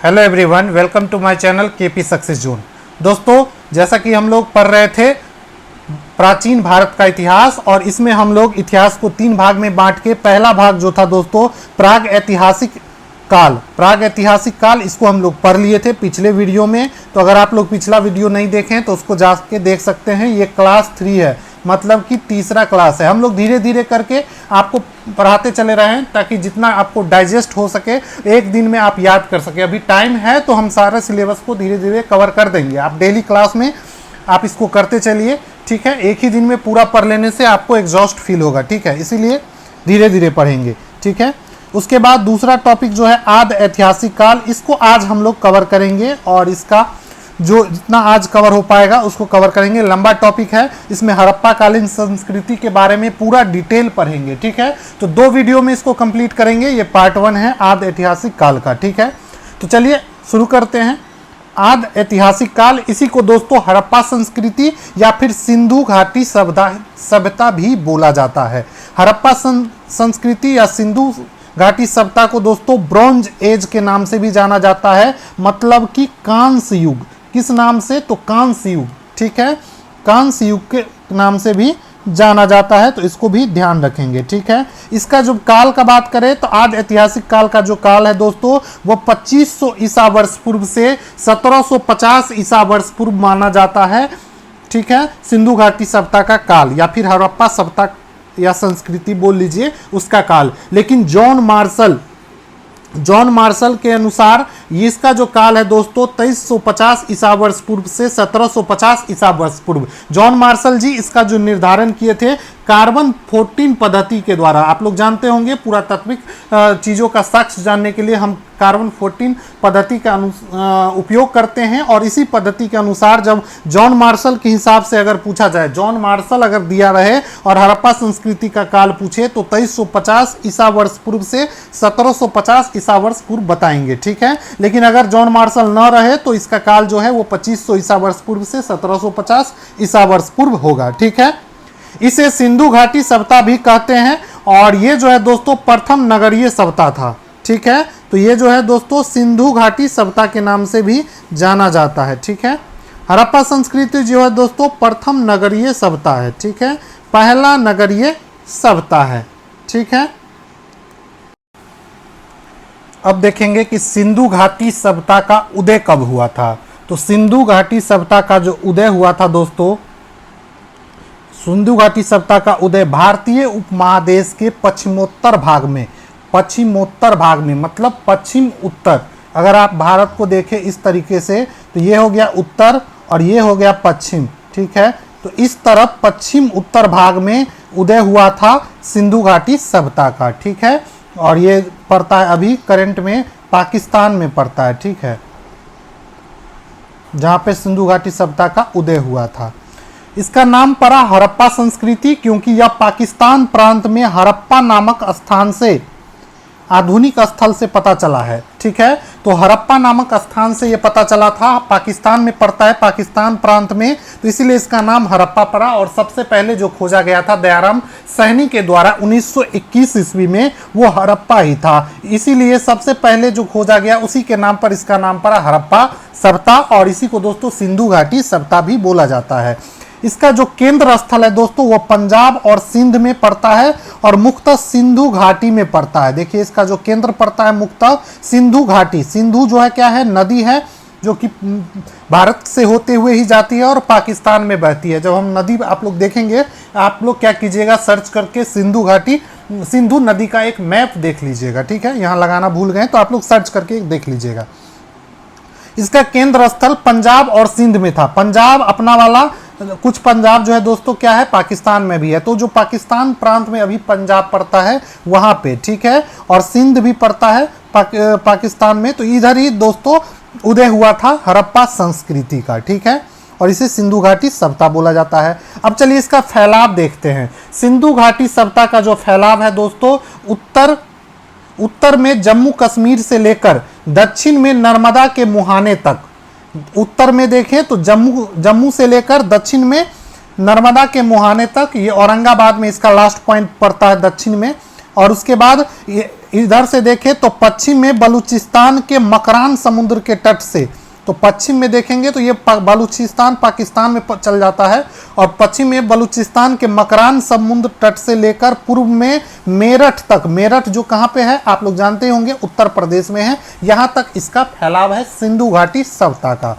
Hello everyone, welcome to my channel KP success zone. दोस्तों, जैसा कि हम लोग पढ़ रहे थे प्राचीन भारत का इतिहास, और इसमें हम लोग इतिहास को 3 भाग में बांट के पहला भाग जो था दोस्तों प्राग ऐतिहासिक काल इसको हम लोग पढ़ लिए थे पिछले वीडियो में। तो अगर आप लोग पिछला वीडियो नहीं देखें तो उसको जाके देख सकते हैं। ये क्लास 3 है, मतलब कि तीसरा क्लास है। हम लोग धीरे धीरे करके आपको पढ़ाते चले रहे हैं ताकि जितना आपको डाइजेस्ट हो सके, एक दिन में आप याद कर सके। अभी टाइम है तो हम सारे सिलेबस को धीरे धीरे कवर कर देंगे। आप डेली क्लास में आप इसको करते चलिए, ठीक है। एक ही दिन में पूरा पढ़ लेने से आपको एग्जॉस्ट फील होगा, ठीक है। इसीलिए धीरे धीरे पढ़ेंगे, ठीक है। उसके बाद दूसरा टॉपिक जो है आदि ऐतिहासिक काल, इसको आज हम लोग कवर करेंगे, और इसका जो जितना आज कवर हो पाएगा उसको कवर करेंगे। लंबा टॉपिक है, इसमें हड़प्पा कालीन संस्कृति के बारे में पूरा डिटेल पढ़ेंगे, ठीक है। तो 2 वीडियो में इसको कंप्लीट करेंगे। ये पार्ट 1 है आदि ऐतिहासिक काल का, ठीक है। तो चलिए शुरू करते हैं। आदि ऐतिहासिक काल, इसी को दोस्तों हड़प्पा संस्कृति या फिर सिंधु घाटी सभ्यता भी बोला जाता है। हड़प्पा संस्कृति या सिंधु घाटी सभ्यता को दोस्तों ब्रॉन्ज एज के नाम से भी जाना जाता है, मतलब कि कांस्य युग। किस नाम से? तो कांस्य युग, ठीक है। कांस्य युग के नाम से भी जाना जाता है, तो इसको भी ध्यान रखेंगे, ठीक है। इसका जो काल का बात करें तो आदि ऐतिहासिक काल का जो काल है दोस्तों वो 2500 ईसा वर्ष पूर्व से 1750 ईसा वर्ष पूर्व माना जाता है, ठीक है। सिंधु घाटी सभ्यता का काल या फिर हड़प्पा सभ्यता या संस्कृति बोल लीजिए उसका काल। लेकिन जॉन मार्शल के अनुसार इसका जो काल है दोस्तों 2350 ईसा वर्ष पूर्व से 1750 ईसा वर्ष पूर्व। जॉन मार्शल जी इसका जो निर्धारण किए थे कार्बन 14 पद्धति के द्वारा। आप लोग जानते होंगे पुरातात्विक चीज़ों का साक्ष्य जानने के लिए हम कार्बन 14 पद्धति का उपयोग करते हैं, और इसी पद्धति के अनुसार जब जॉन मार्शल के हिसाब से अगर पूछा जाए, जॉन मार्शल अगर दिया रहे और हड़प्पा संस्कृति का काल पूछे तो 2350 ईसा वर्ष पूर्व से 1750 ईसा वर्ष पूर्व बताएंगे, ठीक है। लेकिन अगर जॉन मार्शल न रहे तो इसका काल जो है वो 2500 ईसा वर्ष पूर्व से 1750 ईसा वर्ष पूर्व होगा, ठीक है। इसे सिंधु घाटी सभ्यता भी कहते हैं, और ये जो है दोस्तों प्रथम नगरीय सभ्यता था, ठीक है। तो ये जो है दोस्तों सिंधु घाटी सभ्यता के नाम से भी जाना जाता है, ठीक है। हड़प्पा संस्कृति जो है दोस्तों प्रथम नगरीय सभ्यता है, ठीक है। पहला नगरीय सभ्यता है, ठीक है। अब देखेंगे कि सिंधु घाटी सभ्यता का उदय कब हुआ था। तो सिंधु घाटी सभ्यता का जो उदय हुआ था दोस्तों, सिंधु घाटी सभ्यता का उदय भारतीय उपमहादेश के पश्चिमोत्तर भाग में मतलब पश्चिम उत्तर। अगर आप भारत को देखें इस तरीके से तो ये हो गया उत्तर और ये हो गया पश्चिम, ठीक है। तो इस तरफ पश्चिम उत्तर भाग में उदय हुआ था सिंधु घाटी सभ्यता का, ठीक है। और ये पड़ता है अभी करंट में पाकिस्तान में पड़ता है, ठीक है, जहाँ पे सिंधु घाटी सभ्यता का उदय हुआ था। इसका नाम पड़ा हड़प्पा संस्कृति, क्योंकि यह पाकिस्तान प्रांत में हड़प्पा नामक स्थान से आधुनिक स्थल से पता चला है, ठीक है। तो हड़प्पा नामक स्थान से यह पता चला था, पाकिस्तान में पड़ता है, पाकिस्तान प्रांत में, तो इसीलिए इसका नाम हड़प्पा पड़ा। और सबसे पहले जो खोजा गया था दयाराम सैनी के द्वारा 1921 ईस्वी में, वो हड़प्पा ही था। इसीलिए सबसे पहले जो खोजा गया उसी के नाम पर इसका नाम पड़ा हड़प्पा सभ्यता, और इसी को दोस्तों सिंधु घाटी सभ्यता भी बोला जाता है। इसका जो केंद्र स्थल है दोस्तों वो पंजाब और सिंध में पड़ता है, और मुख्यतः सिंधु घाटी में पड़ता है। देखिए इसका जो केंद्र पड़ता है मुख्यतः सिंधु घाटी। सिंधु जो है क्या है? नदी है जो कि भारत से होते हुए ही जाती है और पाकिस्तान में बहती है। जब हम नदी आप लोग देखेंगे, आप लोग क्या कीजिएगा, सर्च करके सिंधु घाटी, सिंधु नदी का एक मैप देख लीजिएगा, ठीक है। यहाँ लगाना भूल गए तो आप लोग सर्च करके देख लीजिएगा। इसका केंद्र स्थल पंजाब और सिंध में था। पंजाब अपना वाला, कुछ पंजाब जो है दोस्तों क्या है पाकिस्तान में भी है, तो जो पाकिस्तान प्रांत में अभी पंजाब पड़ता है वहां पे, ठीक है। और सिंध भी पड़ता है पाकिस्तान में, तो इधर ही दोस्तों उदय हुआ था हड़प्पा संस्कृति का, ठीक है। और इसे सिंधु घाटी सभ्यता बोला जाता है। अब चलिए इसका फैलाव देखते हैं। सिंधु घाटी सभ्यता का जो फैलाव है दोस्तों उत्तर में जम्मू कश्मीर से लेकर दक्षिण में नर्मदा के मुहाने तक। उत्तर में देखें तो जम्मू से लेकर दक्षिण में नर्मदा के मुहाने तक, ये औरंगाबाद में इसका लास्ट पॉइंट पड़ता है दक्षिण में, और उसके बाद इधर से देखें तो पश्चिम में बलूचिस्तान के मकरान समुद्र के तट से, तो पश्चिम में देखेंगे तो ये बलूचिस्तान पाकिस्तान में चल जाता है, और पश्चिम में बलूचिस्तान के मकरान समुद्र तट से लेकर पूर्व में मेरठ तक, मेरठ जो कहाँ पे है आप लोग जानते होंगे उत्तर प्रदेश में है, यहाँ तक इसका फैलाव है सिंधु घाटी सभ्यता का।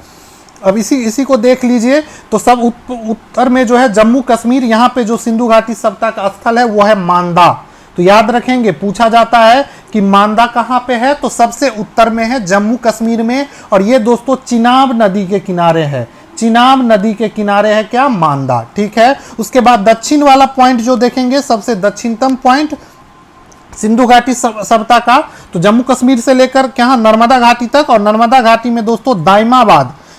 अब इसी को देख लीजिए तो सब उत्तर में जो है जम्मू कश्मीर, यहाँ पे जो सिंधु घाटी सभ्यता का स्थल है वो है मांदा। तो याद रखेंगे, पूछा जाता है कि मांदा कहाँ पे है, तो सबसे उत्तर में है जम्मू कश्मीर में, और ये दोस्तों चिनाब नदी के किनारे है, चिनाब नदी के किनारे है क्या, मांदा। ठीक है, उसके बाद दक्षिण वाला पॉइंट जो देखेंगे, सबसे दक्षिणतम पॉइंट सिंधु घाटी सभ्यता का, तो जम्मू कश्मीर से लेकर क्या नर्मदा घाटी तक, और नर्मदा घाटी में दोस्तों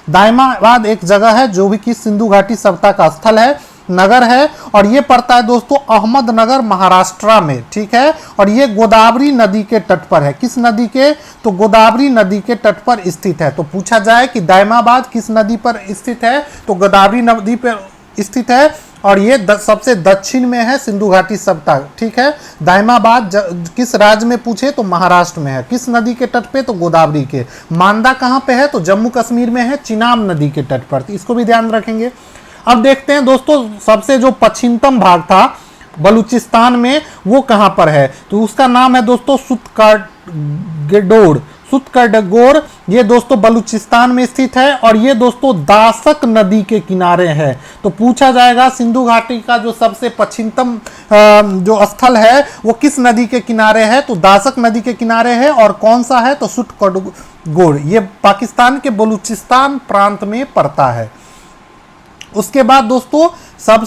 दाइमाबाद एक जगह है जो भी कि सिंधु घाटी सभ्यता का स्थल है, नगर है, और ये पड़ता है दोस्तों अहमदनगर महाराष्ट्र में। ठीक है, और ये गोदावरी नदी के तट पर है, किस नदी के, तो गोदावरी नदी के तट पर स्थित है। तो पूछा जाए कि दाइमाबाद किस नदी पर स्थित है, तो गोदावरी नदी पर स्थित है, और ये सबसे दक्षिण में है सिंधु घाटी सभ्यता। ठीक है, दाइमाबाद किस राज्य में पूछे तो महाराष्ट्र में है, किस नदी के तट पे, तो गोदावरी के। मांदा कहाँ पे है, तो जम्मू कश्मीर में है, चिनाब नदी के तट पर, तो इसको भी ध्यान रखेंगे। अब देखते हैं दोस्तों सबसे जो पश्चिमतम भाग था बलूचिस्तान में वो कहां पर है, तो उसका नाम है दोस्तों सुत्कर्डगोर। ये दोस्तों बलूचिस्तान में स्थित है, और ये दोस्तों दासक नदी के किनारे है। तो पूछा जाएगा सिंधु घाटी का जो सबसे पश्चिमतम जो स्थल है वो किस नदी के किनारे है, तो दासक नदी के किनारे है, और कौन सा है, तो सुत्कर्डगोर। ये पाकिस्तान के बलूचिस्तान प्रांत में पड़ता है। उसके बाद दोस्तों सब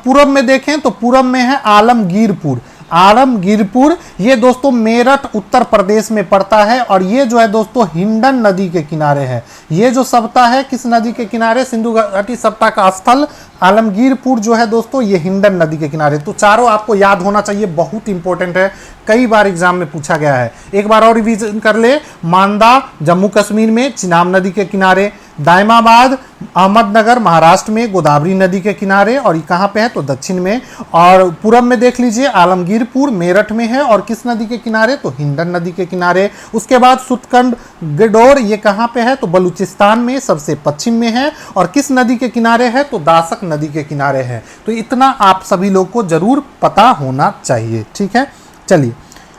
पूरब में देखें तो पूरब में है आलमगीरपुर। आलमगीरपुर ये दोस्तों मेरठ उत्तर प्रदेश में पड़ता है, और ये जो है दोस्तों हिंडन नदी के किनारे है। ये जो सभ्यता है किस नदी के किनारे, सिंधु घाटी सभ्यता का स्थल आलमगीरपुर जो है दोस्तों ये हिंडन नदी के किनारे। तो चारों आपको याद होना चाहिए, बहुत इंपॉर्टेंट है, कई बार एग्जाम में पूछा गया है। एक बार और रिवीजन कर ले, मांदा जम्मू कश्मीर में चिनाब नदी के किनारे, दाइमाबाद अहमदनगर महाराष्ट्र में गोदावरी नदी के किनारे, और ये कहाँ पे है तो दक्षिण में, और पूरब में देख लीजिए आलमगीरपुर मेरठ में है, और किस नदी के किनारे, तो हिंडन नदी के किनारे। उसके बाद सुत्कर्डगोर ये कहाँ पे है, तो बलूचिस्तान में सबसे पश्चिम में है, और किस नदी के किनारे है, तो दासक नदी के किनारे है। तो इतना आप सभी लोग को जरूर पता होना चाहिए। ठीक है, चलिए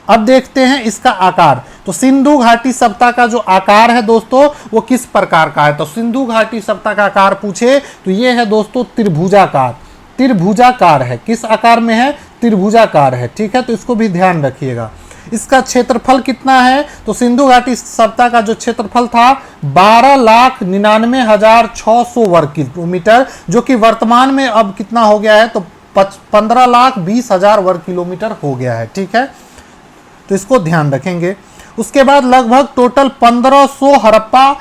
अब देखते हैं इसका आकार। तो सिंधु घाटी सभ्यता का जो आकार है दोस्तों वो किस प्रकार का है, तो सिंधु घाटी सभ्यता का आकार पूछे तो ये है दोस्तों त्रिभुजाकार। त्रिभुजाकार है, किस आकार में है, त्रिभुजाकार है। ठीक है, तो इसको भी ध्यान रखिएगा। इसका क्षेत्रफल कितना है, तो सिंधु घाटी सभ्यता का जो क्षेत्रफल था 12,99,600 वर्ग किलोमीटर, जो कि वर्तमान में अब कितना हो गया है, तो 15,20,000 वर्ग किलोमीटर हो गया है। ठीक है, तो इसको ध्यान रखेंगे। उसके बाद लगभग टोटल 1500 हड़प्पा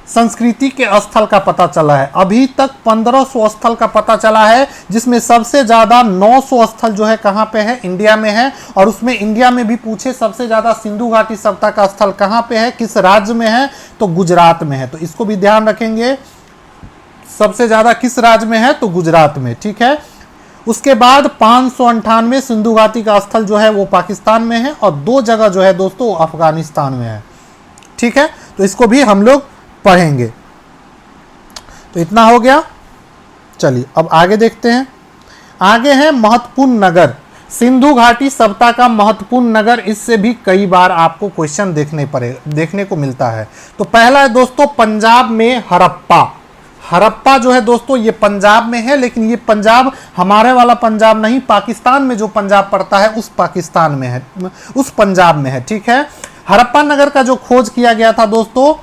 संस्कृति के स्थल का पता चला है। अभी तक 1500 स्थल का पता चला है, जिसमें सबसे ज्यादा 900 स्थल जो है कहां पे है, इंडिया में है। और उसमें इंडिया में भी पूछे सबसे ज्यादा सिंधु घाटी सभ्यता का स्थल कहां पे है, किस राज्य में है, तो गुजरात में है। तो इसको भी ध्यान रखेंगे, सबसे ज्यादा किस राज्य में है, तो गुजरात में। ठीक है, उसके बाद 598 सिंधु घाटी का स्थल जो है वो पाकिस्तान में है, और 2 जगह जो है दोस्तों अफगानिस्तान में है। ठीक है, तो इसको भी हम लोग पढ़ेंगे। तो इतना हो गया। चलिए अब आगे देखते हैं। आगे है महत्वपूर्ण नगर। सिंधु घाटी सभ्यता का महत्वपूर्ण नगर, इससे भी कई बार आपको क्वेश्चन देखने को मिलता है। तो पहला है दोस्तों पंजाब में हड़प्पा। हड़प्पा जो है दोस्तों ये पंजाब में है, लेकिन ये पंजाब हमारे वाला पंजाब नहीं, पाकिस्तान में जो पंजाब पड़ता है उस पाकिस्तान में है, उस पंजाब में है। ठीक है, हड़प्पा नगर का जो खोज किया गया था दोस्तों,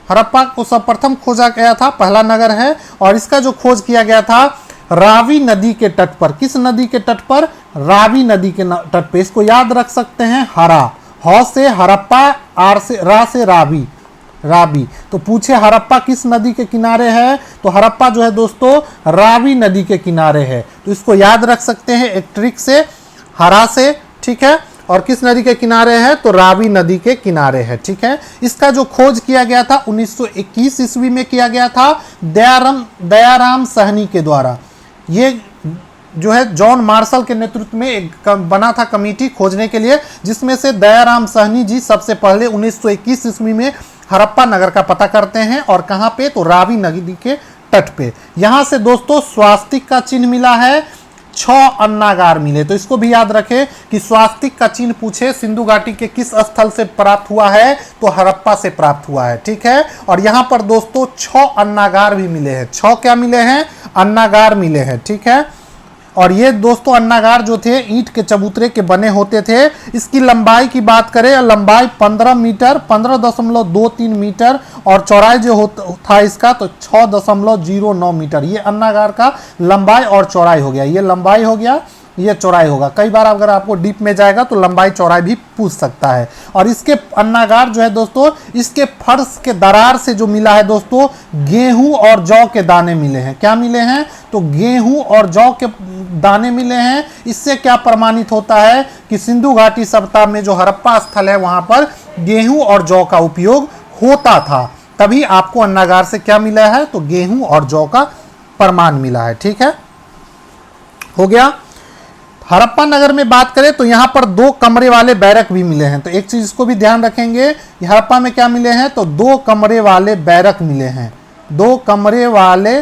हड़प्पा को सर्वप्रथम खोजा गया था, पहला नगर है, और इसका जो खोज किया गया था रावी नदी के तट पर। किस नदी के तट पर, रावी नदी के तट पर। इसको याद रख सकते हैं, हरा, ह से हड़प्पा, आर से रा से रावी, रावी। तो पूछे हड़प्पा किस नदी के किनारे है, तो हड़प्पा जो है दोस्तों रावी नदी के किनारे है। तो इसको याद रख सकते हैं एक ट्रिक से, हरा से। ठीक है, और किस नदी के किनारे है, तो रावी नदी के किनारे है। ठीक है, इसका जो खोज किया गया था 1921 ईस्वी में किया गया था दयाराम सहनी के द्वारा। ये जो है जॉन मार्शल के नेतृत्व में एक बना था कमेटी खोजने के लिए, जिसमें से दयाराम साहनी जी सबसे पहले 1921 ईस्वी में हड़प्पा नगर का पता करते हैं। और कहां पे, तो रावी नदी के तट पे। यहां से दोस्तों स्वास्तिक का चिन्ह मिला है, 6 अन्नागार मिले। तो इसको भी याद रखें कि स्वास्तिक का चिन्ह पूछे सिंधु घाटी के किस स्थल से प्राप्त हुआ है, तो हड़प्पा से प्राप्त हुआ है, ठीक है। और यहां पर दोस्तों 6 अन्नागार भी मिले हैं। 6 क्या मिले हैं, अन्नागार मिले हैं, ठीक है। और ये दोस्तों अन्नागार जो थे ईंट के चबूतरे के बने होते थे। इसकी लंबाई की बात करें, लंबाई 15 मीटर 15.23 मीटर और चौड़ाई जो था इसका तो 6.09 मीटर। ये अन्नागार का लंबाई और चौड़ाई हो गया। ये लंबाई हो गया, ये चौड़ाई होगा। कई बार अगर आपको डीप में जाएगा तो लंबाई चौड़ाई भी पूछ सकता है। और इसके अन्नागार जो है दोस्तों, इसके फर्श के दरार से जो मिला है दोस्तों, गेहूं और जौ के दाने मिले हैं। क्या मिले हैं, तो गेहूं और जौ के दाने मिले हैं। इससे क्या प्रमाणित होता है कि सिंधु घाटी सभ्यता में जो हड़प्पा स्थल है वहां पर गेहूं और जौ का उपयोग होता था। तभी आपको अन्नागार से क्या मिला है, तो गेहूं और जौ का प्रमाण मिला है, ठीक है, हो गया। हड़प्पा नगर में बात करें तो यहां पर 2 कमरे वाले बैरक भी मिले हैं। तो एक चीज इसको भी ध्यान रखेंगे, हड़प्पा में क्या मिले हैं, तो 2 कमरे वाले बैरक मिले हैं। 2 कमरे वाले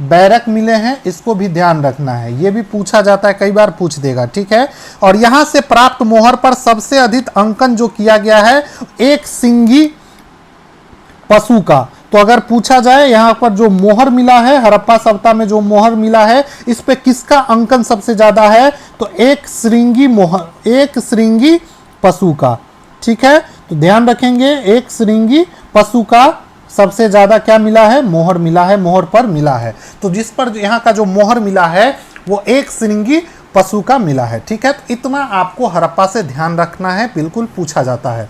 बैरक मिले हैं, इसको भी ध्यान रखना है। ये भी पूछा जाता है, कई बार पूछ देगा, ठीक है। और यहां से प्राप्त मोहर पर सबसे अधिक अंकन जो किया गया है, एक सिंगी पशु का। तो अगर पूछा जाए यहां पर जो मोहर मिला है, हड़प्पा सभ्यता में जो मोहर मिला है, इस पे किसका अंकन सबसे ज्यादा है, तो एक श्रृंगी मोहर, एक श्रृंगी पशु का, ठीक है। तो ध्यान रखेंगे, एक श्रृंगी पशु का सबसे ज्यादा क्या मिला है, मोहर मिला है, मोहर पर मिला है। तो जिस पर यहाँ का जो मोहर मिला है वो एक श्रृंगी पशु का मिला है, ठीक है। तो इतना आपको हड़प्पा से ध्यान रखना है, बिल्कुल पूछा जाता है।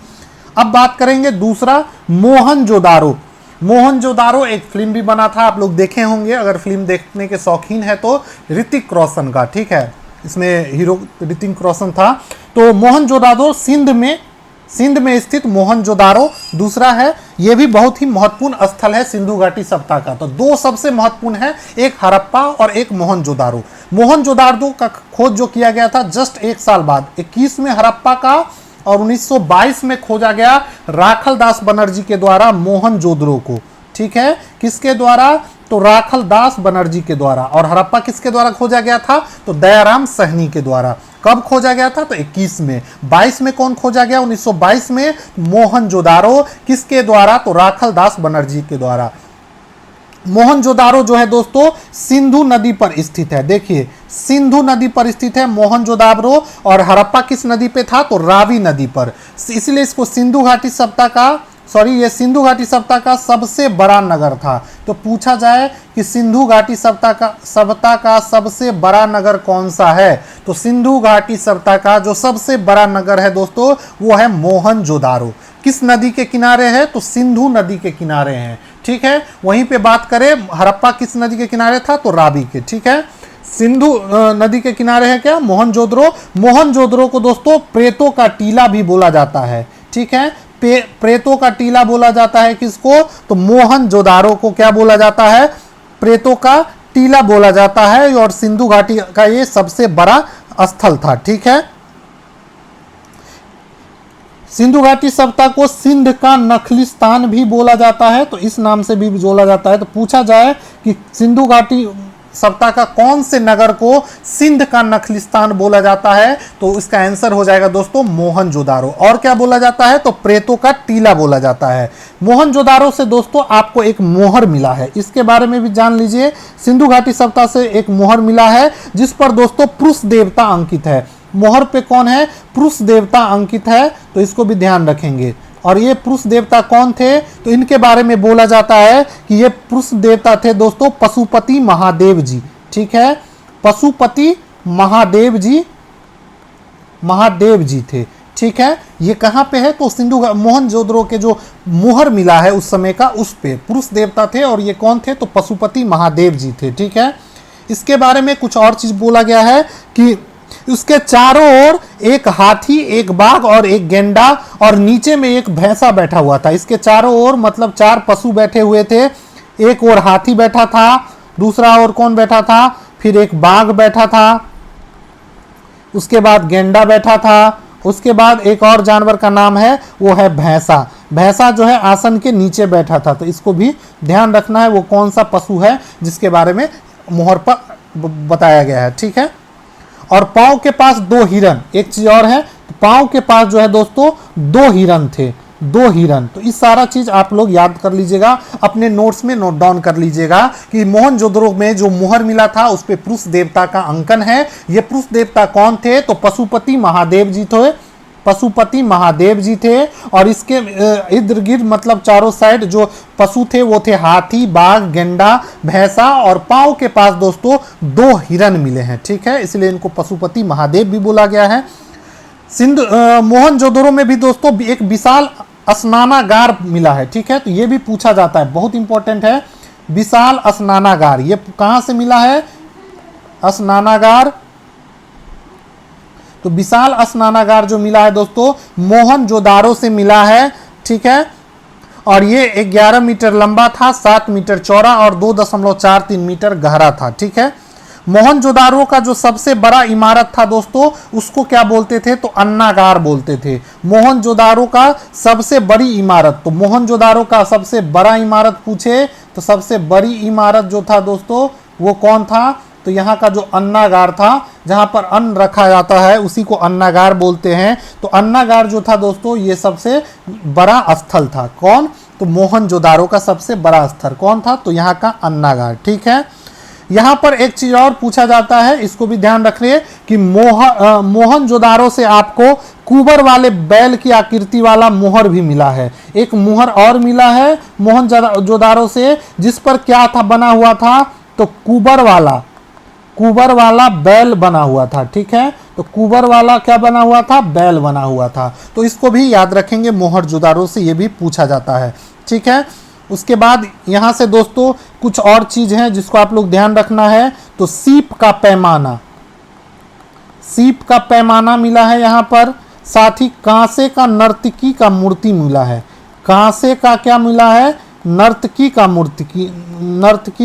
अब बात करेंगे दूसरा, मोहनजोदारो। मोहनजोदारो एक फिल्म भी बना था, आप लोग देखे होंगे, अगर फिल्म देखने के शौकीन है तो, ऋतिक रोशन का, ठीक है। इसमें हीरो ऋतिक रोशन था। तो मोहनजोदारो सिंध में स्थित मोहनजोदारो दूसरा है। यह भी बहुत ही महत्वपूर्ण स्थल है सिंधु घाटी सभ्यता का। तो 2 सबसे महत्वपूर्ण है, एक हड़प्पा और एक मोहनजोदारो। मोहनजोदारो का खोज जो किया गया था जस्ट 1 साल बाद, 21 में हड़प्पा का और 1922 में खोजा गया राखल दास बनर्जी के द्वारा मोहनजोदड़ो को, ठीक है। किसके द्वारा, तो राखल दास बनर्जी के द्वारा। और हड़प्पा किसके द्वारा खोजा गया था, तो दयाराम साहनी के द्वारा। कब खोजा गया था, तो 21 में। 22 में कौन खोजा गया, 1922 में मोहनजोदारो। किसके द्वारा, तो राखल दास बनर्जी के द्वारा। मोहनजोदारो जो है दोस्तों सिंधु नदी पर स्थित है। देखिए सिंधु नदी पर स्थित है मोहनजोदारो। और हड़प्पा किस नदी पे था, तो रावी नदी पर। इसलिए इसको सिंधु घाटी सभ्यता का, ये सिंधु घाटी सभ्यता का सबसे बड़ा नगर था। तो पूछा जाए कि सिंधु घाटी सभ्यता का सबसे बड़ा नगर कौन सा है, तो सिंधु घाटी सभ्यता का जो सबसे बड़ा नगर है दोस्तों वो है मोहनजोदारो। किस नदी के किनारे है, तो सिंधु नदी के किनारे हैं, ठीक है। वहीं पे बात करें हड़प्पा किस नदी के किनारे था, तो रावी के, ठीक है। सिंधु नदी के किनारे है क्या, मोहनजोदड़ो। मोहनजोदड़ो को दोस्तों प्रेतों का टीला भी बोला जाता है, ठीक है। प्रेतों का टीला बोला जाता है किसको, तो मोहनजोदारो को क्या बोला जाता है, प्रेतों का टीला बोला जाता है। और सिंधु घाटी का ये सबसे बड़ा स्थल था, ठीक है। सिंधु घाटी सभ्यता को सिंध का नखलिस्तान भी बोला जाता है, तो इस नाम से भी बोला जाता है। तो पूछा जाए कि सिंधु घाटी सभ्यता का कौन से नगर को सिंध का नखलिस्तान बोला जाता है, तो इसका आंसर हो जाएगा दोस्तों मोहनजोदारो। और क्या बोला जाता है, तो प्रेतों का टीला बोला जाता है। मोहनजोदारो से दोस्तों आपको एक मोहर मिला है, इसके बारे में भी जान लीजिए। सिंधु घाटी सभ्यता से एक मोहर मिला है जिस पर दोस्तों पुरुष देवता अंकित है। मोहर पे कौन है, पुरुष देवता अंकित है, तो इसको भी ध्यान रखेंगे। और ये पुरुष देवता कौन थे, तो इनके बारे में बोला जाता है कि ये पुरुष देवता थे दोस्तों पशुपति महादेव जी, ठीक है। पशुपति महादेव जी थे, ठीक है। ये कहाँ पे है, तो सिंधु मोहनजोदड़ो के जो मोहर मिला है उस समय का, उस पे पुरुष देवता थे। और ये कौन थे, तो पशुपति महादेव जी थे, ठीक है। इसके बारे में कुछ और चीज बोला गया है कि उसके चारों ओर एक हाथी, एक बाघ और एक गेंडा और नीचे में एक भैंसा बैठा हुआ था। इसके चारों ओर मतलब 4 पशु बैठे हुए थे। एक और हाथी बैठा था, दूसरा और कौन बैठा था, फिर एक बाघ बैठा था, उसके बाद गेंडा बैठा था, उसके बाद एक और जानवर का नाम है वो है भैंसा। भैंसा जो है आसन के नीचे बैठा था, तो इसको भी ध्यान रखना है वो कौन सा पशु है जिसके बारे में मोहर पर बताया गया है, ठीक है। और पांव के पास 2 हिरन, एक चीज और है, पांव के पास जो है दोस्तों 2 हिरन थे, 2 हिरन। तो इस सारा चीज आप लोग याद कर लीजिएगा, अपने नोट्स में नोट डाउन कर लीजिएगा कि मोहनजोदड़ो में जो मुहर मिला था उस पे पुरुष देवता का अंकन है। ये पुरुष देवता कौन थे? तो पशुपति महादेव जी थे, पशुपति महादेव जी थे। और इसके इर्द गिर्द मतलब चारों साइड जो पशु थे वो थे हाथी, बाघ, गेंडा, भैंसा, और पांव के पास दोस्तों 2 हिरन मिले हैं, ठीक है, इसलिए इनको पशुपति महादेव भी बोला गया है। मोहनजोदड़ो में भी दोस्तों एक विशाल स्नानागार मिला है, ठीक है, तो ये भी पूछा जाता है, बहुत इंपॉर्टेंट है। विशाल स्नानागार ये कहां से मिला है? स्नानागार, तो विशाल स्नानागार जो मिला है दोस्तों मोहनजोदारो से मिला है, ठीक है। और ये 11 मीटर लंबा था, 7 मीटर चौड़ा और 2.43 मीटर गहरा था, ठीक है। मोहनजोदारो का जो सबसे बड़ा इमारत था दोस्तों उसको क्या बोलते थे? तो अन्नागार बोलते थे। मोहनजोदारो का सबसे बड़ी इमारत, तो मोहनजोदारो का सबसे बड़ा इमारत पूछे तो सबसे बड़ी इमारत जो था दोस्तों वो कौन था? तो यहाँ का जो अन्नागार था जहाँ पर अन्न रखा जाता है उसी को अन्नागार बोलते हैं। तो अन्नागार जो था दोस्तों ये सबसे बड़ा स्थल था। कौन? तो मोहनजोदारो का सबसे बड़ा स्थल कौन था? तो यहाँ का अन्नागार, ठीक है। यहाँ पर एक चीज और पूछा जाता है, इसको भी ध्यान रखिए कि मोहनजोदारो से आपको कुबर वाले बैल की आकृति वाला मुहर भी मिला है। एक मुहर और मिला है मोहनजोदारो से जिस पर क्या था बना हुआ था? तो कुबर वाला बैल बना हुआ था, ठीक है। तो कुबर वाला क्या बना हुआ था? बैल बना हुआ था। तो इसको भी याद रखेंगे, मोहनजोदारो से ये भी पूछा जाता है, ठीक है। उसके बाद यहाँ से दोस्तों कुछ और चीज है जिसको आप लोग ध्यान रखना है। तो सीप का पैमाना मिला है यहाँ पर, साथ ही कांसे का नर्तकी का मूर्ति मिला है। कांसे का क्या मिला है? नर्तकी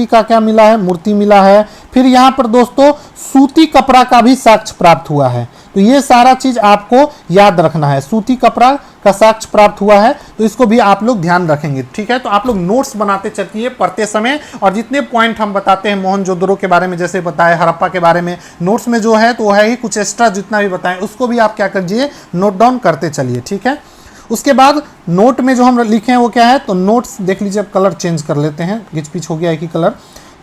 का क्या मिला है? मूर्ति मिला है। फिर यहाँ पर दोस्तों सूती कपड़ा का भी साक्ष्य प्राप्त हुआ है। तो ये सारा चीज आपको याद रखना है, सूती कपड़ा का साक्ष्य प्राप्त हुआ है, तो इसको भी आप लोग ध्यान रखेंगे, ठीक है। तो आप लोग नोट्स बनाते चलिए पढ़ते समय, और जितने पॉइंट हम बताते हैं मोहनजोदड़ो के बारे में, जैसे बताए हड़प्पा के बारे में, नोट्स में जो है तो वो है ही, कुछ एक्स्ट्रा जितना भी बताएं उसको भी आप क्या कीजिए, नोट डाउन करते चलिए, ठीक है। उसके बाद नोट में जो हम लिखे हैं वो क्या है? तो नोट्स देख लीजिए, अब कलर चेंज कर लेते हैं, घिच पिच हो गया एक ही कलर।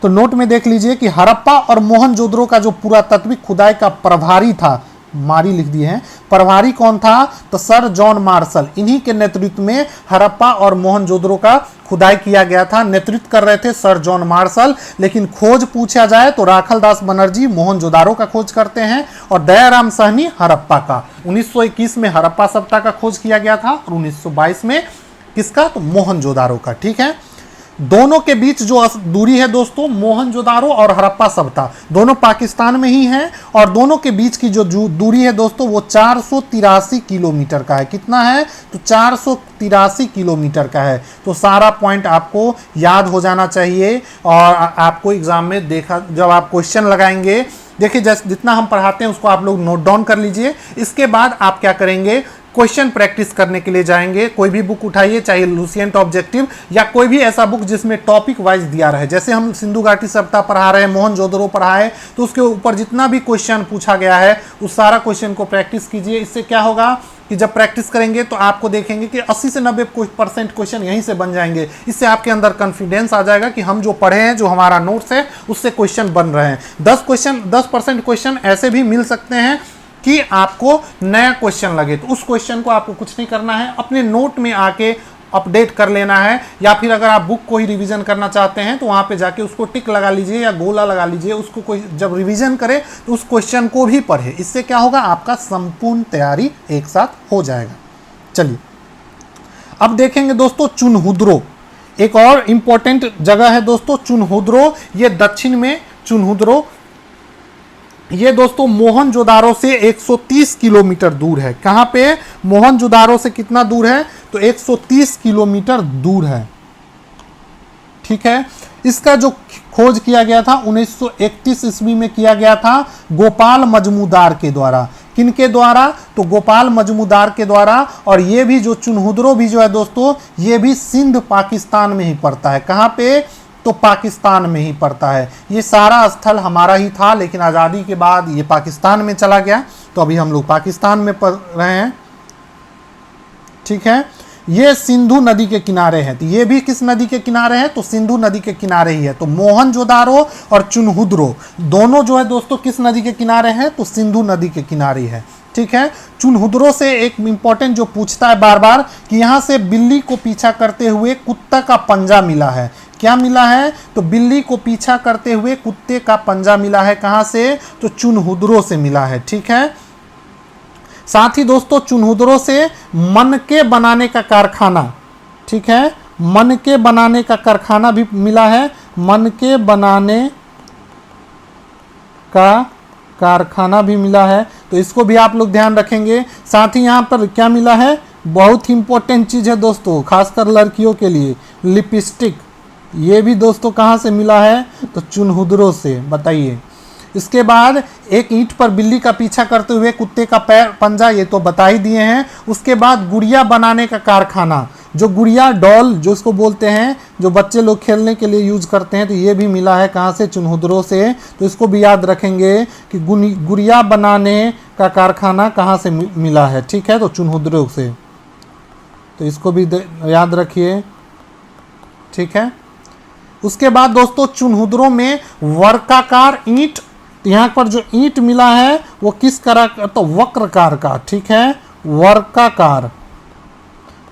तो नोट में देख लीजिए कि हड़प्पा और मोहनजोदड़ो का जो पुरातात्विक खुदाई का प्रभारी था, मारी लिख दिए हैं, प्रभारी कौन था? तो सर जॉन मार्शल। इन्हीं के नेतृत्व में हड़प्पा और मोहनजोदड़ो का खुदाई किया गया था। नेतृत्व कर रहे थे सर जॉन मार्शल, लेकिन खोज पूछा जाए तो राखलदास बनर्जी मोहनजोदारो का खोज करते हैं और दयाराम सहनी हड़प्पा का। 1921 में हड़प्पा सभ्यता का खोज किया गया था और 1922 में किसका? तो मोहनजोदारो का, ठीक है। दोनों के बीच जो दूरी है दोस्तों, मोहनजोदारो और हड़प्पा सभ्यता दोनों पाकिस्तान में ही है, और दोनों के बीच की जो दूरी है दोस्तों वो 483 किलोमीटर का है। कितना है? तो 483 किलोमीटर का है। तो सारा पॉइंट आपको याद हो जाना चाहिए, और आपको एग्जाम में देखा जब आप क्वेश्चन लगाएंगे, देखिए जैसे जितना हम पढ़ाते हैं उसको आप लोग नोट डाउन कर लीजिए। इसके बाद आप क्या करेंगे? क्वेश्चन प्रैक्टिस करने के लिए जाएंगे। कोई भी बुक उठाइए, चाहे लुसिएंट ऑब्जेक्टिव या कोई भी ऐसा बुक जिसमें टॉपिक वाइज दिया रहे। जैसे हम सिंधु घाटी सभ्यता पढ़ा रहे हैं, मोहनजोदड़ो पढ़ाए, तो उसके ऊपर जितना भी क्वेश्चन पूछा गया है उस सारा क्वेश्चन को प्रैक्टिस कीजिए। इससे क्या होगा कि जब प्रैक्टिस करेंगे तो आपको देखेंगे कि 80 से 90% क्वेश्चन यहीं से बन जाएंगे। इससे आपके अंदर कॉन्फिडेंस आ जाएगा कि हम जो पढ़े हैं, जो हमारा नोट्स है उससे क्वेश्चन बन रहे हैं। 10% क्वेश्चन ऐसे भी मिल सकते हैं कि आपको नया क्वेश्चन लगे, तो उस क्वेश्चन को आपको कुछ नहीं करना है, अपने नोट में आके अपडेट कर लेना है। या फिर अगर आप बुक को ही रिवीजन करना चाहते हैं तो वहां पे जाके उसको टिक लगा लीजिए या गोला लगा लीजिए, उसको कोई जब रिवीजन करे तो उस क्वेश्चन को भी पढ़े। इससे क्या होगा? आपका संपूर्ण तैयारी एक साथ हो जाएगा। चलिए अब देखेंगे दोस्तों चुनहुद्रो, एक और इंपॉर्टेंट जगह है दोस्तों चुनहुद्रो। ये दक्षिण में चुनहुद्रो, ये दोस्तों मोहनजोदारो से 130 किलोमीटर दूर है। कहां पे? मोहनजोदारो से कितना दूर है? तो 130 किलोमीटर दूर है, ठीक है। इसका जो खोज किया गया था 1931 ईस्वी में किया गया था गोपाल मजमूदार के द्वारा। किनके द्वारा? तो गोपाल मजमूदार के द्वारा। और ये भी जो चुनहुद्रो भी जो है दोस्तों, ये भी सिंध पाकिस्तान में ही पड़ता है। कहाँ पे? तो पाकिस्तान में ही पड़ता है। ये सारा स्थल हमारा ही था, लेकिन आज़ादी के बाद ये पाकिस्तान में चला गया, तो अभी हम लोग पाकिस्तान में पढ़ रहे हैं, ठीक है। ये सिंधु नदी के किनारे है, तो ये भी किस नदी के किनारे है? तो सिंधु नदी के किनारे ही है। तो मोहनजोदारो और चुनहुद्रो दोनों जो है दोस्तों किस नदी के किनारे हैं? तो सिंधु नदी के किनारे है, ठीक है। चुनहुद्रो से एक इंपॉर्टेंट जो पूछता है बार बार कि यहाँ से बिल्ली को पीछा करते हुए कुत्ता का पंजा मिला है। क्या मिला है? तो बिल्ली को पीछा करते हुए कुत्ते का पंजा मिला है। कहाँ से? तो चुनहुद्रो से मिला है, ठीक है। साथ ही दोस्तों चुनहुद्रो से मनके बनाने का कारखाना, ठीक है, मनके बनाने का कारखाना भी मिला है। मनके बनाने का कारखाना भी मिला है, तो इसको भी आप लोग ध्यान रखेंगे। साथ ही यहाँ पर क्या मिला है? बहुत ही इंपॉर्टेंट चीज़ है दोस्तों, खासकर लड़कियों के लिए, लिपस्टिक। ये भी दोस्तों कहाँ से मिला है? तो चुनहुद्रो से। बताइए। इसके बाद एक ईंट पर बिल्ली का पीछा करते हुए कुत्ते का पैर पंजा, ये तो बता ही दिए हैं। उसके बाद गुड़िया बनाने का कारखाना, जो गुड़िया डॉल जो इसको बोलते हैं, जो बच्चे लोग खेलने के लिए यूज करते हैं, तो ये भी मिला है कहाँ से? चुनहुद्रो से। तो इसको भी याद रखेंगे कि गुड़िया बनाने का कारखाना कहाँ से मिला है, ठीक है, तो चुनहुद्रो से। तो इसको भी याद रखिए, ठीक है। उसके बाद दोस्तों चुनहुद्रो में वर्गाकार ईंट, यहाँ पर जो ईंट मिला है वो किस तरह? तो वक्रकार का, ठीक है,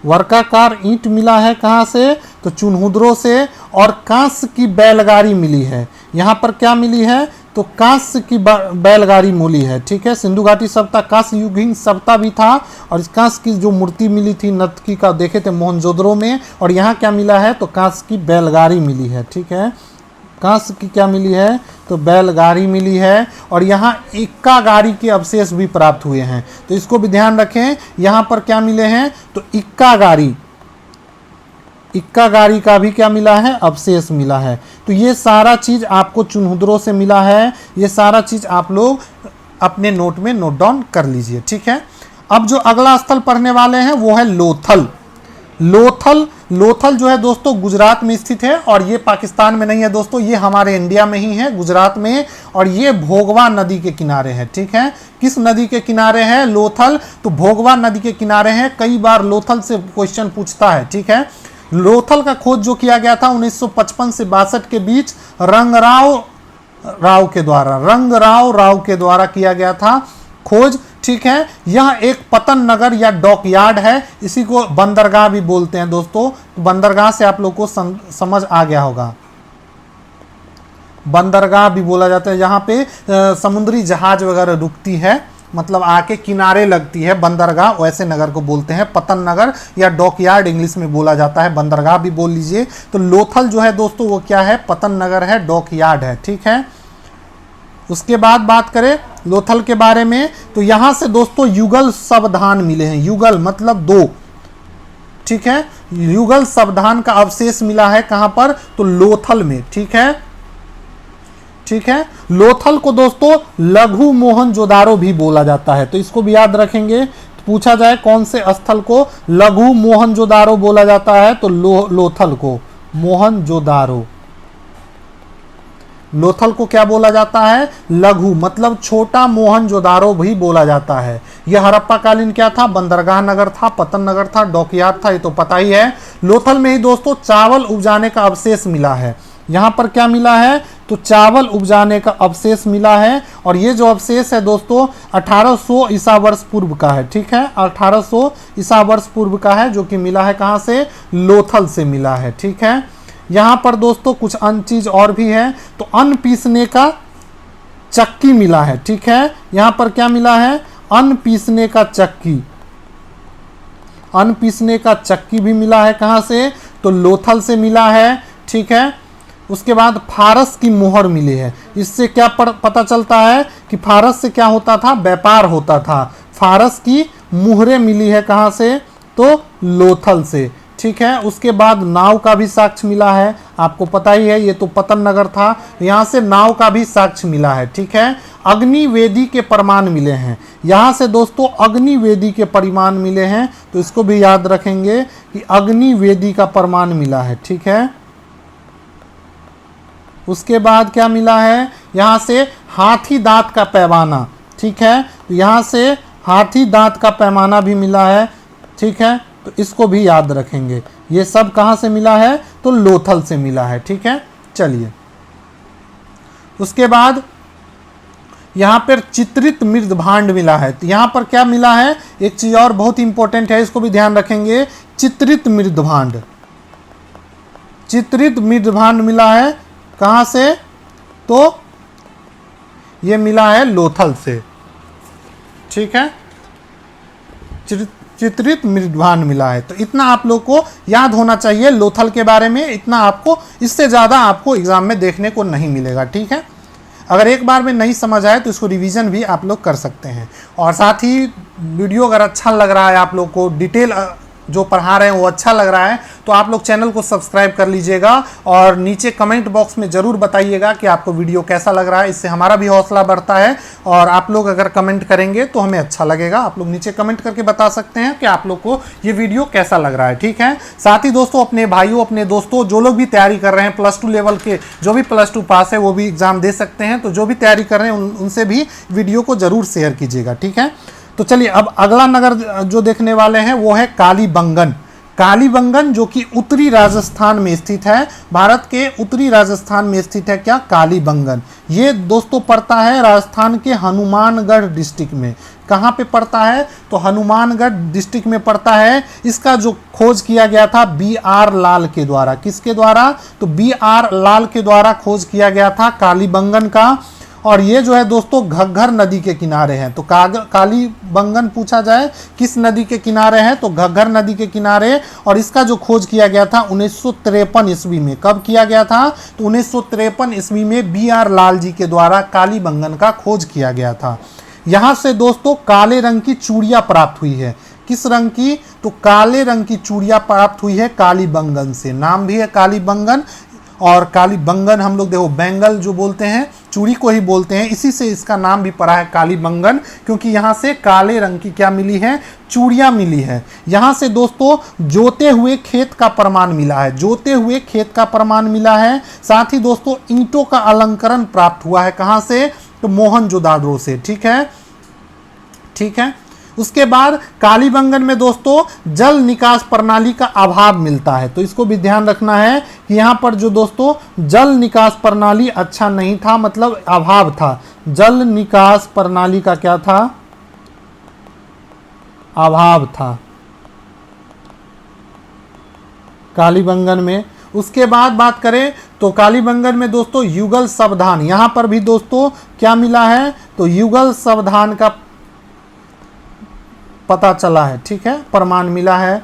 वर्गाकार ईंट मिला है। कहाँ से? तो चुनहुद्रो से। और कांस्य की बैलगाड़ी मिली है। यहाँ पर क्या मिली है? तो कांस्य की बैलगाड़ी मिली है, ठीक है। सिंधु घाटी सभ्यता कांस्य युगीन सभ्यता भी था, और इस कांस्य की जो मूर्ति मिली थी नर्तकी का देखे थे मोहनजोदड़ो में। और यहाँ क्या मिला है? तो कांस्य की बैलगाड़ी मिली है, ठीक है। कांस्य की क्या मिली है? तो बैलगाड़ी मिली है। और यहाँ इक्का गाड़ी के अवशेष भी प्राप्त हुए हैं, तो इसको भी ध्यान रखें। यहाँ पर क्या मिले हैं? तो इक्का गाड़ी का भी क्या मिला है? अवशेष मिला है। तो ये सारा चीज आपको चुनहुद्रो से मिला है। ये सारा चीज आप लोग अपने नोट में नोट डाउन कर लीजिए, ठीक है। अब जो अगला स्थल पढ़ने वाले हैं वो है लोथल। लोथल जो है दोस्तों गुजरात में स्थित है, और ये पाकिस्तान में नहीं है दोस्तों, ये हमारे इंडिया में ही है, गुजरात में। और ये भोगवा नदी के किनारे है, ठीक है। किस नदी के किनारे है लोथल? तो भोगवा नदी के किनारे है। कई बार लोथल से क्वेश्चन पूछता है, ठीक है। लोथल का खोज जो किया गया था 1955 से 62 के बीच रंगराव राव के द्वारा किया गया था खोज, ठीक है। यह एक पतन नगर या डॉकयार्ड है, इसी को बंदरगाह भी बोलते हैं दोस्तों। बंदरगाह से आप लोग को समझ आ गया होगा, बंदरगाह भी बोला जाता है। यहाँ पे समुद्री जहाज वगैरह रुकती है, मतलब आके किनारे लगती है, बंदरगाह वैसे नगर को बोलते हैं। पतन नगर या डॉकयार्ड इंग्लिश में बोला जाता है, बंदरगाह भी बोल लीजिए। तो लोथल जो है दोस्तों वो क्या है? पतन नगर है, डॉकयार्ड है, ठीक है। उसके बाद बात करें लोथल के बारे में, तो यहाँ से दोस्तों युगल शवधान मिले हैं। युगल मतलब दो, ठीक है। युगल शवधान का अवशेष मिला है कहाँ पर? तो लोथल में, ठीक है, ठीक है। लोथल को दोस्तों लघु मोहनजोदारो भी बोला जाता है, तो इसको भी याद रखेंगे। तो पूछा जाए कौन से स्थल को लघु मोहनजोदारो बोला जाता है, तो लोथल को मोहनजोदारो। लोथल को क्या बोला जाता है? लघु मतलब छोटा मोहनजोदारो भी बोला जाता है। यह हड़प्पा कालीन क्या था? बंदरगाह नगर था, पतन नगर था, डॉकयार्ड था, ये तो पता ही है। लोथल में ही दोस्तों चावल उपजाने का अवशेष मिला है। यहाँ पर क्या मिला है? तो चावल उपजाने का अवशेष मिला है। और ये जो अवशेष है दोस्तों 1800 ईसा वर्ष पूर्व का है, ठीक है। 1800 ईसा वर्ष पूर्व का है, जो कि मिला है कहाँ से? लोथल से मिला है, ठीक है। यहाँ पर दोस्तों कुछ अन्य चीज और भी है, तो अन्न पीसने का चक्की मिला है, ठीक है। यहाँ पर क्या मिला है? अन्न पीसने का चक्की। अन्न पीसने का चक्की भी मिला है कहाँ से? तो लोथल से मिला है, ठीक है। उसके बाद फारस की मोहर मिली है। इससे क्या पता चलता है कि फारस से क्या होता था? व्यापार होता था। फारस की मुहरें मिली है कहाँ से? तो लोथल से, ठीक ठीक है। उसके बाद नाव का भी साक्ष्य मिला है, आपको पता ही है, ये तो पतन नगर था, यहाँ से नाव का भी साक्ष्य मिला है, ठीक है। अग्निवेदी के प्रमाण मिले हैं, यहाँ से दोस्तों अग्निवेदी के प्रमाण मिले हैं, तो इसको भी याद रखेंगे कि अग्निवेदी का प्रमाण मिला है, ठीक है। उसके बाद क्या मिला है, यहाँ से हाथी दांत का पैमाना, ठीक है, तो यहाँ से हाथी दांत का पैमाना भी मिला है, ठीक है, तो इसको भी याद रखेंगे। ये सब कहाँ से मिला है, तो लोथल से मिला है, ठीक है। चलिए, उसके बाद यहाँ पर चित्रित मृद भांड मिला है, तो यहाँ पर क्या मिला है, एक चीज और बहुत इंपॉर्टेंट है, इसको भी ध्यान रखेंगे। चित्रित मृद भांड, चित्रित मृद भांड मिला है कहाँ से, तो ये मिला है लोथल से, ठीक है। चित्रित मृदभांड मिला है, तो इतना आप लोग को याद होना चाहिए लोथल के बारे में, इतना आपको, इससे ज़्यादा आपको एग्जाम में देखने को नहीं मिलेगा, ठीक है। अगर एक बार में नहीं समझ आए तो इसको रिवीजन भी आप लोग कर सकते हैं। और साथ ही वीडियो अगर अच्छा लग रहा है, आप लोग को डिटेल जो पढ़ा रहे हैं वो अच्छा लग रहा है, तो आप लोग चैनल को सब्सक्राइब कर लीजिएगा और नीचे कमेंट बॉक्स में ज़रूर बताइएगा कि आपको वीडियो कैसा लग रहा है, इससे हमारा भी हौसला बढ़ता है। और आप लोग अगर कमेंट करेंगे तो हमें अच्छा लगेगा, आप लोग नीचे कमेंट करके बता सकते हैं कि आप लोग को ये वीडियो कैसा लग रहा है, ठीक है। साथ ही दोस्तों अपने भाइयों, अपने दोस्तों जो लोग भी तैयारी कर रहे हैं +2 लेवल के, जो भी +2 पास है वो भी एग्ज़ाम दे सकते हैं, तो जो भी तैयारी कर रहे हैं उनसे भी वीडियो को ज़रूर शेयर कीजिएगा, ठीक है। तो चलिए, अब अगला नगर जो देखने वाले हैं वो है कालीबंगन। कालीबंगन जो कि उत्तरी राजस्थान में स्थित है, भारत के उत्तरी राजस्थान में स्थित है क्या, कालीबंगन। ये दोस्तों पड़ता है राजस्थान के हनुमानगढ़ डिस्ट्रिक्ट में। कहाँ पे पड़ता है, तो हनुमानगढ़ डिस्ट्रिक्ट में पड़ता है। इसका जो खोज किया गया था BR लाल के द्वारा, किसके द्वारा, तो BR लाल के द्वारा खोज किया गया था कालीबंगन का। और ये जो है दोस्तों घग्गर नदी के किनारे हैं, तो कालीबंगन पूछा जाए किस नदी के किनारे है, तो घग्गर नदी के किनारे। और इसका जो खोज किया गया था 1953 ईस्वी में, कब किया गया था, तो 1953 ईस्वी में BR लाल जी के द्वारा कालीबंगन का खोज किया गया था। यहाँ से दोस्तों काले रंग की चूड़ियाँ प्राप्त हुई है, किस रंग की, तो काले रंग की चूड़ियाँ प्राप्त हुई है कालीबंगन से, नाम भी है कालीबंगन। और कालीबंगन हम लोग देखो बैंगल जो बोलते हैं, चूड़ी को ही बोलते हैं, इसी से इसका नाम भी पड़ा है कालीबंगन, क्योंकि यहाँ से काले रंग की क्या मिली है, चूड़ियाँ मिली है। यहाँ से दोस्तों जोते हुए खेत का प्रमाण मिला है, जोते हुए खेत का प्रमाण मिला है। साथ ही दोस्तों ईंटों का अलंकरण प्राप्त हुआ है, कहाँ से, तो मोहनजोदाड़ो से, ठीक है, ठीक है। उसके बाद कालीबंगन में दोस्तों जल निकास प्रणाली का अभाव मिलता है, तो इसको भी ध्यान रखना है कि यहाँ पर जो दोस्तों जल निकास प्रणाली अच्छा नहीं था, मतलब अभाव था। जल निकास प्रणाली का क्या था, अभाव था कालीबंगन में। उसके बाद बात करें तो कालीबंगन में दोस्तों युगल सावधान, यहाँ पर भी दोस्तों क्या मिला है, तो युगल सावधान का पता चला है, ठीक है, प्रमाण मिला है,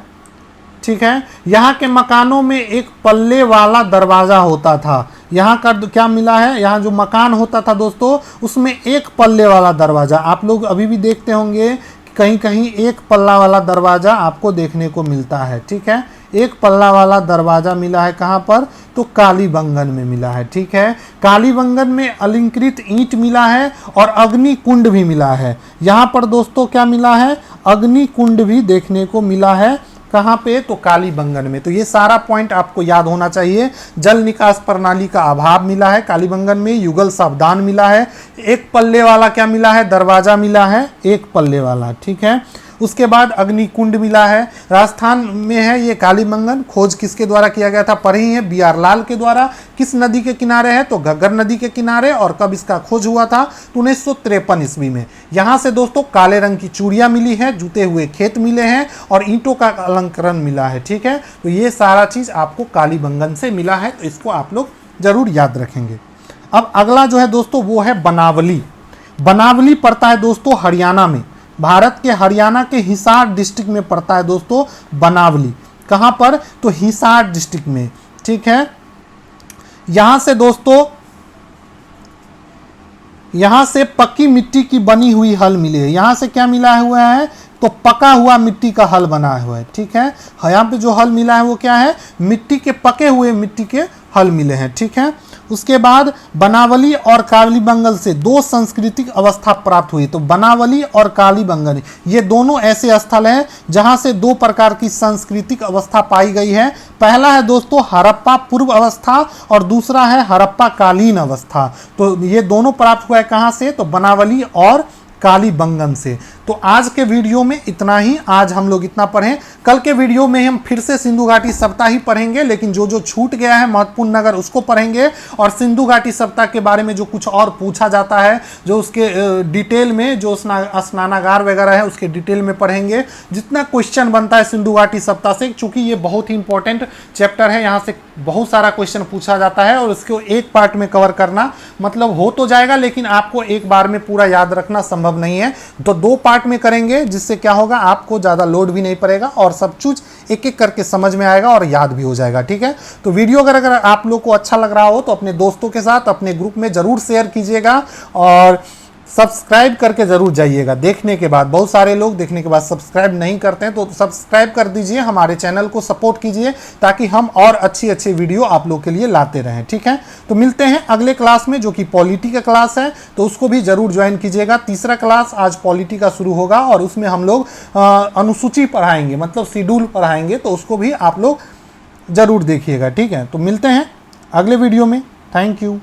ठीक है। यहाँ के मकानों में एक पल्ले वाला दरवाज़ा होता था, यहाँ का क्या मिला है, यहाँ जो मकान होता था दोस्तों उसमें एक पल्ले वाला दरवाज़ा, आप लोग अभी भी देखते होंगे कहीं कहीं एक पल्ला वाला दरवाज़ा आपको देखने को मिलता है, ठीक है। एक पल्ला वाला दरवाज़ा मिला है कहाँ पर, तो कालीबंगन में मिला है, ठीक है। कालीबंगन में अलंकृत ईंट मिला है और अग्नि कुंड भी मिला है। यहाँ पर दोस्तों क्या मिला है, अग्नि कुंड भी देखने को मिला है, कहाँ पे, तो कालीबंगन में। तो ये सारा पॉइंट आपको याद होना चाहिए। जल निकास प्रणाली का अभाव मिला है कालीबंगन में, युगल सावधान मिला है, एक पल्ले वाला क्या मिला है, दरवाजा मिला है एक पल्ले वाला, ठीक है। उसके बाद अग्निकुंड मिला है, राजस्थान में है ये कालीबंगन। खोज किसके द्वारा किया गया था, पर ही है BR लाल के द्वारा। किस नदी के किनारे है, तो घग्गर नदी के किनारे। और कब इसका खोज हुआ था, तो 1953 ईस्वी में। यहाँ से दोस्तों काले रंग की चूड़ियाँ मिली है, जूते हुए खेत मिले हैं और ईंटों का अलंकरण मिला है, ठीक है। तो ये सारा चीज़ आपको कालीबंगन से मिला है, तो इसको आप लोग जरूर याद रखेंगे। अब अगला जो है दोस्तों वो है बनावली। बनावली पड़ता है दोस्तों हरियाणा में, भारत के हरियाणा के हिसार डिस्ट्रिक्ट में पड़ता है दोस्तों बनावली। कहाँ पर, तो हिसार डिस्ट्रिक्ट में, ठीक है। यहां से दोस्तों यहां से पक्की मिट्टी की बनी हुई हल मिली है। यहां से क्या मिला हुआ है, तो पका हुआ मिट्टी का हल बना हुआ है, ठीक है। यहाँ पे जो हल मिला है वो क्या है, मिट्टी के पके हुए मिट्टी के हल मिले हैं, ठीक है। उसके बाद बनावली और कालीबंगन से दो सांस्कृतिक अवस्था प्राप्त हुई। तो बनावली और कालीबंगन ये दोनों ऐसे स्थल हैं जहां से दो प्रकार की सांस्कृतिक अवस्था पाई गई है। पहला है दोस्तों हड़प्पा पूर्व अवस्था और दूसरा है हड़प्पा कालीन अवस्था। तो ये दोनों प्राप्त हुआ है कहां से, तो बनावली और कालीबंगन से। तो आज के वीडियो में इतना ही, आज हम लोग इतना पढ़ें। कल के वीडियो में हम फिर से सिंधु घाटी सप्ताह ही पढ़ेंगे, लेकिन जो जो छूट गया है महत्वपूर्ण नगर उसको पढ़ेंगे, और सिंधु घाटी सप्ताह के बारे में जो कुछ और पूछा जाता है, जो उसके डिटेल में जो स्नानागार वगैरह है उसके डिटेल में पढ़ेंगे। जितना क्वेश्चन बनता है सिंधु घाटी सप्ताह से, चूंकि ये बहुत ही इंपॉर्टेंट चैप्टर है, यहाँ से बहुत सारा क्वेश्चन पूछा जाता है और उसको एक पार्ट में कवर करना मतलब हो तो जाएगा, लेकिन आपको एक बार में पूरा याद रखना संभव नहीं है। तो दो पार्ट में करेंगे, जिससे क्या होगा, आपको ज़्यादा लोड भी नहीं पड़ेगा और सब चीज़ एक एक करके समझ में आएगा और याद भी हो जाएगा, ठीक है। तो वीडियो अगर आप लोग को अच्छा लग रहा हो तो अपने दोस्तों के साथ अपने ग्रुप में ज़रूर शेयर कीजिएगा और सब्सक्राइब करके ज़रूर जाइएगा। देखने के बाद बहुत सारे लोग देखने के बाद सब्सक्राइब नहीं करते हैं, तो सब्सक्राइब कर दीजिए, हमारे चैनल को सपोर्ट कीजिए ताकि हम और अच्छी अच्छी वीडियो आप लोग के लिए लाते रहें, ठीक है। तो मिलते हैं अगले क्लास में, जो कि पॉलिटी का क्लास है, तो उसको भी ज़रूर ज्वाइन कीजिएगा। तीसरा क्लास आज पॉलिटी का शुरू होगा और उसमें हम लोग अनुसूची पढ़ाएंगे, मतलब शेड्यूल पढ़ाएंगे, तो उसको भी आप लोग ज़रूर देखिएगा, ठीक है। तो मिलते हैं अगले वीडियो में। Thank you.